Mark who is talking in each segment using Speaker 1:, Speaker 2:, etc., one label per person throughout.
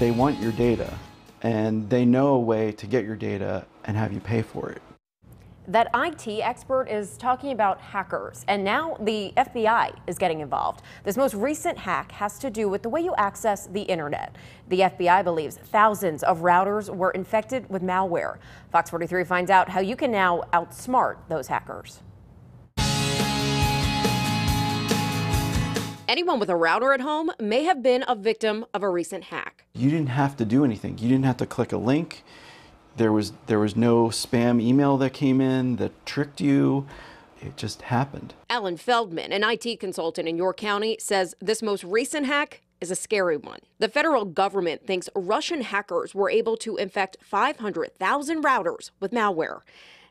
Speaker 1: They want your data, and they know a way to get your data and have you pay for it.
Speaker 2: That IT expert is talking about hackers, and now the FBI is getting involved. This most recent hack has to do with the way you access the internet. The FBI believes thousands of routers were infected with malware. Fox 43 finds out how you can now outsmart those hackers. Anyone with a router at home may have been a victim of a recent hack.
Speaker 1: You didn't have to do anything. You didn't have to click a link. There was no spam email that came in that tricked you. It just happened.
Speaker 2: Alan Feldman, an IT consultant in York County, says this most recent hack is a scary one. The federal government thinks Russian hackers were able to infect 500,000 routers with malware.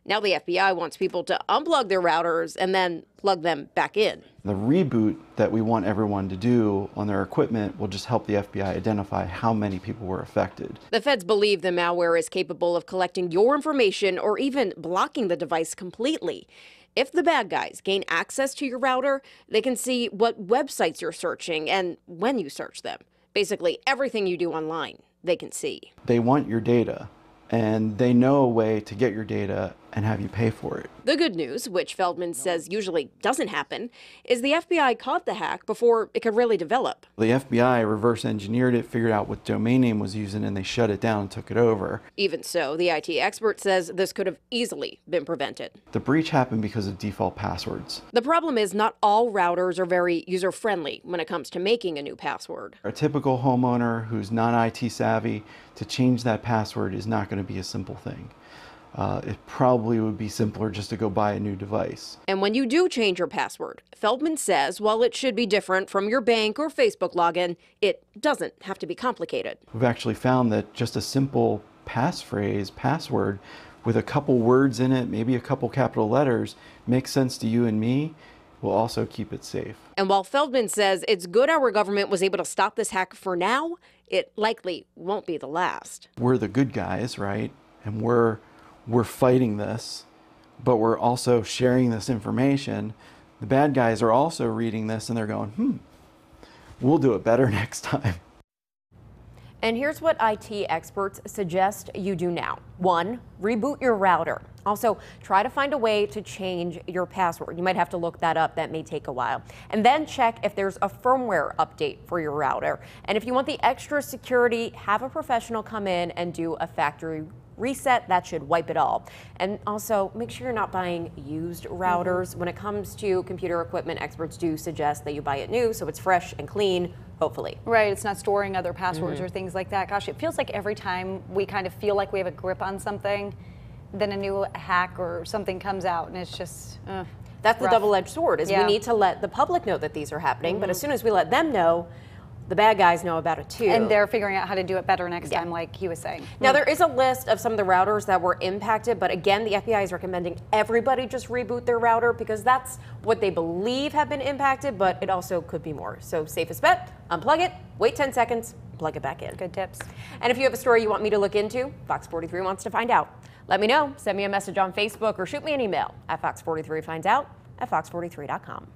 Speaker 2: Now the FBI wants people to unplug their routers and then plug them back in.
Speaker 1: The reboot that we want everyone to do on their equipment will just help the FBI identify how many people were affected.
Speaker 2: The feds believe the malware is capable of collecting your information or even blocking the device completely. If the bad guys gain access to your router, they can see what websites you're searching and when you search them. Basically, everything you do online, they can see.
Speaker 1: They want your data, and they know a way to get your data and have you pay for it.
Speaker 2: The good news, which Feldman says usually doesn't happen, is the FBI caught the hack before it could really develop.
Speaker 1: The FBI reverse engineered it, figured out what domain name was using, and they shut it down and took it over.
Speaker 2: Even so, the IT expert says this could have easily been prevented.
Speaker 1: The breach happened because of default passwords.
Speaker 2: The problem is not all routers are very user-friendly when it comes to making a new password.
Speaker 1: A typical homeowner who's non-IT savvy, to change that password is not going to be a simple thing. It probably would be simpler just to go buy a new device.
Speaker 2: And when you do change your password, Feldman says while it should be different from your bank or Facebook login, it doesn't have to be complicated.
Speaker 1: We've actually found that just a simple passphrase, password, with a couple words in it, maybe a couple capital letters, makes sense to you and me, will also keep it safe.
Speaker 2: And while Feldman says it's good our government was able to stop this hack for now, it likely won't be the last.
Speaker 1: We're the good guys, right? And we're fighting this, but we're also sharing this information. The bad guys are also reading this and they're going, we'll do it better next time.
Speaker 2: And here's what IT experts suggest you do now. 1, reboot your router. Also, try to find a way to change your password. You might have to look that up. That may take a while. And then check if there's a firmware update for your router. And if you want the extra security, have a professional come in and do a factory reset. That should wipe it all. And also, make sure you're not buying used routers. When it comes to computer equipment, experts do suggest that you buy it new so it's fresh and clean, hopefully.
Speaker 3: Right, it's not storing other passwords or things like that. Gosh, it feels like every time we kind of feel like we have a grip on something, then a new hack or something comes out and it's just
Speaker 2: That's the
Speaker 3: rough.
Speaker 2: double-edged sword, is we need to let the public know that these are happening, but as soon as we let them know, the bad guys know about it too.
Speaker 3: And they're figuring out how to do it better next time, like he was saying.
Speaker 2: Now, there is a list of some of the routers that were impacted, but again, the FBI is recommending everybody just reboot their router because that's what they believe have been impacted, but it also could be more. So safest bet, unplug it, wait 10 seconds, plug it back in.
Speaker 3: Good tips.
Speaker 2: And if you have a story you want me to look into, Fox 43 wants to find out. Let me know. Send me a message on Facebook or shoot me an email at fox43findsout@fox43.com.